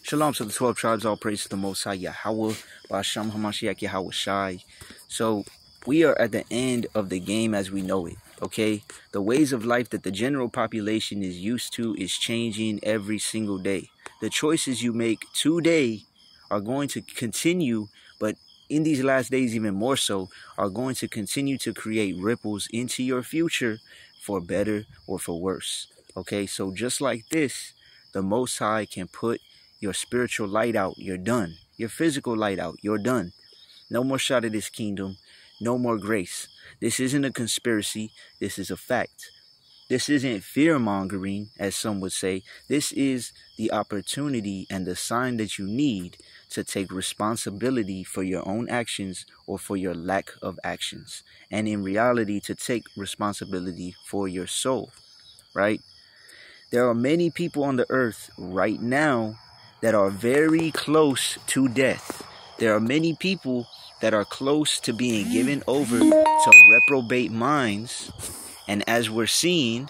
Shalom to the 12 tribes, all praise to the Most High Yahweh, Ba'asham HaMashiach Yahweh Shai. So, we are at the end of the game as we know it, okay? The ways of life that the general population is used to is changing every single day. The choices you make today are going to continue, but in these last days even more so, are going to continue to create ripples into your future for better or for worse, okay? So, just like this, the Most High can put your spiritual light out, you're done. Your physical light out, you're done. No more shot of this kingdom, no more grace. This isn't a conspiracy, this is a fact. This isn't fear-mongering, as some would say. This is the opportunity and the sign that you need to take responsibility for your own actions or for your lack of actions. And in reality, to take responsibility for your soul, right? There are many people on the earth right now that are very close to death. There are many people that are close to being given over to reprobate minds. And as we're seeing,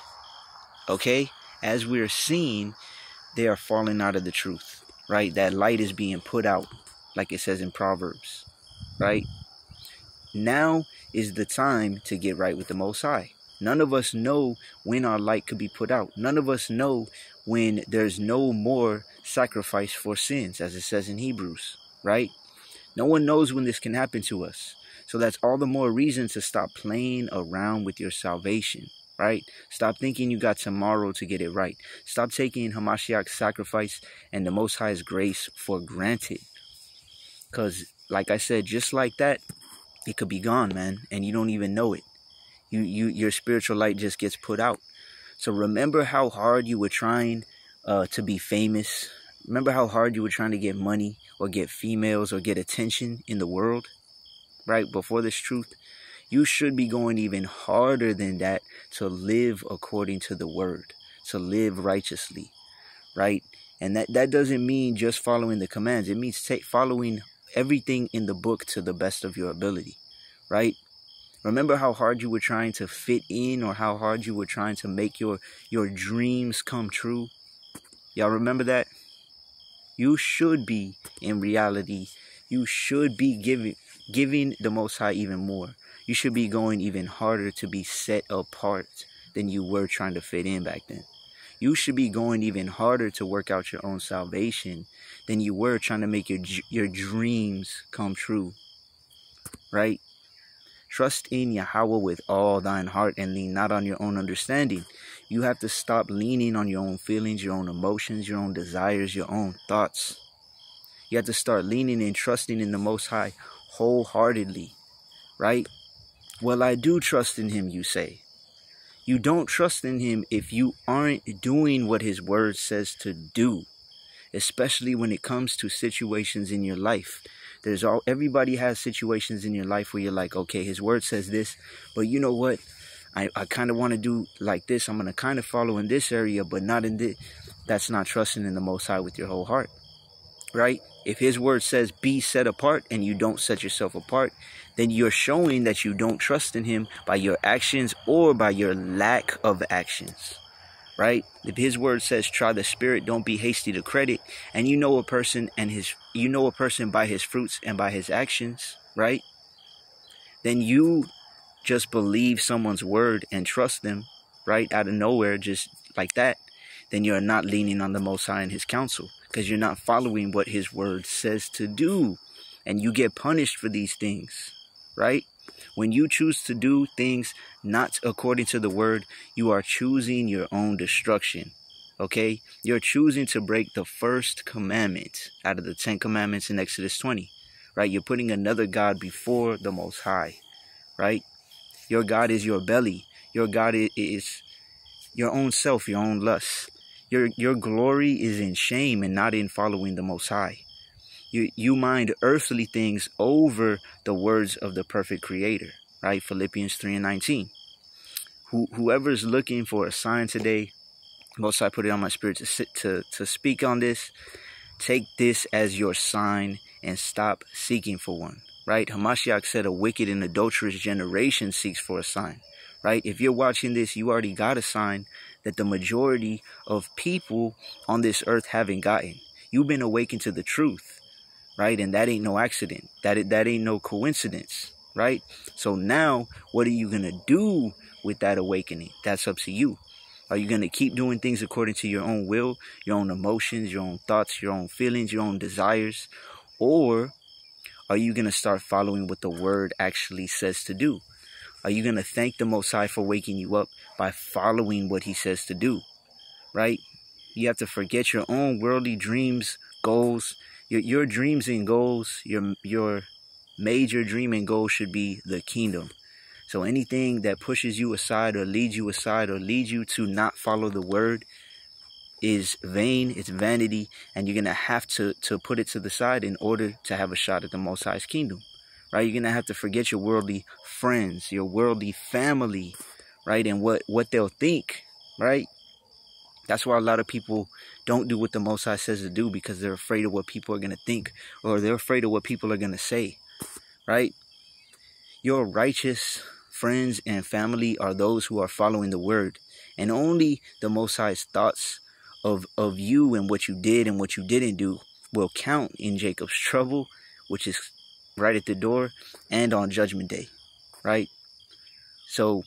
okay, as we're seeing, they are falling out of the truth, right? That light is being put out, like it says in Proverbs, right? Now is the time to get right with the Most High. None of us know when our light could be put out. None of us know when there's no more sacrifice for sins, as it says in Hebrews, right? No one knows when this can happen to us. So that's all the more reason to stop playing around with your salvation, right? Stop thinking you got tomorrow to get it right. Stop taking Hamashiach's sacrifice and the Most High's grace for granted. Because, like I said, just like that, it could be gone, man, and you don't even know it. Your spiritual light just gets put out. So remember how hard you were trying to be famous. Remember how hard you were trying to get money or get females or get attention in the world, right? Before this truth, you should be going even harder than that to live according to the word, to live righteously, right? And that doesn't mean just following the commands. It means following everything in the book to the best of your ability, right? Remember how hard you were trying to fit in, or how hard you were trying to make your dreams come true? Y'all remember that? You should be, in reality, you should be giving the Most High even more. You should be going even harder to be set apart than you were trying to fit in back then. You should be going even harder to work out your own salvation than you were trying to make your dreams come true, right? Trust in Yahweh with all thine heart and lean not on your own understanding. You have to stop leaning on your own feelings, your own emotions, your own desires, your own thoughts. You have to start leaning and trusting in the Most High wholeheartedly, right? Well, I do trust in him, you say. You don't trust in him if you aren't doing what his word says to do, especially when it comes to situations in your life. Everybody has situations in your life where you're like, okay, his word says this, but you know what? I kind of want to do like this. I'm going to kind of follow in this area, but not in this. That's not trusting in the Most High with your whole heart, right? If his word says be set apart and you don't set yourself apart, then you're showing that you don't trust in him by your actions or by your lack of actions, right? If his word says try the spirit, don't be hasty to credit, and you know a person by his fruits and by his actions, right? Then you just believe someone's word and trust them, right? Out of nowhere, just like that. Then you're not leaning on the Most High and his counsel, because you're not following what his word says to do, and you get punished for these things, right? When you choose to do things not according to the word, you are choosing your own destruction, okay? You're choosing to break the first commandment out of the 10 commandments in Exodus 20, right? You're putting another God before the Most High, right? Your God is your belly. Your God is your own self, your own lust. Your glory is in shame and not in following the Most High. You mind earthly things over the words of the perfect creator, right? Philippians 3:19. Whoever's looking for a sign today, Most High put it on my spirit to speak on this. Take this as your sign and stop seeking for one, right? Hamashiach said a wicked and adulterous generation seeks for a sign, right? If you're watching this, you already got a sign that the majority of people on this earth haven't gotten. You've been awakened to the truth, right? And that ain't no accident. That ain't no coincidence, right? So now, what are you going to do with that awakening? That's up to you. Are you going to keep doing things according to your own will, your own emotions, your own thoughts, your own feelings, your own desires? Or are you going to start following what the word actually says to do? Are you going to thank the Most High for waking you up by following what he says to do, right? You have to forget your own worldly dreams, goals. Your dreams and goals, your major dream and goal should be the kingdom. So anything that pushes you aside or leads you to not follow the word is vain, it's vanity, and you're going to have to put it to the side in order to have a shot at the Most High's kingdom, right? You're going to have to forget your worldly friends, your worldly family, right? And what they'll think, right? That's why a lot of people don't do what the Most High says to do, because they're afraid of what people are going to think, or they're afraid of what people are going to say, right? Your righteous friends and family are those who are following the word, and only the Most High's thoughts of you and what you did and what you didn't do will count in Jacob's trouble, which is right at the door, and on Judgment Day, right? So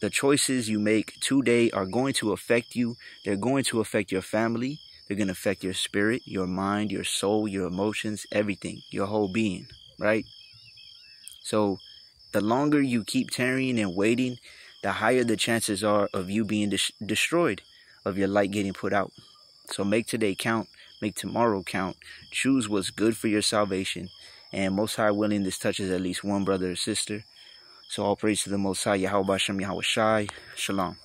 the choices you make today are going to affect you. They're going to affect your family. They're going to affect your spirit, your mind, your soul, your emotions, everything, your whole being, right? So the longer you keep tarrying and waiting, the higher the chances are of you being destroyed, of your light getting put out. So make today count, make tomorrow count, choose what's good for your salvation, and Most High willing, this touches at least one brother or sister. So all praise to the Most High, Yahweh Bashem, Yahweh Shai. Shalom.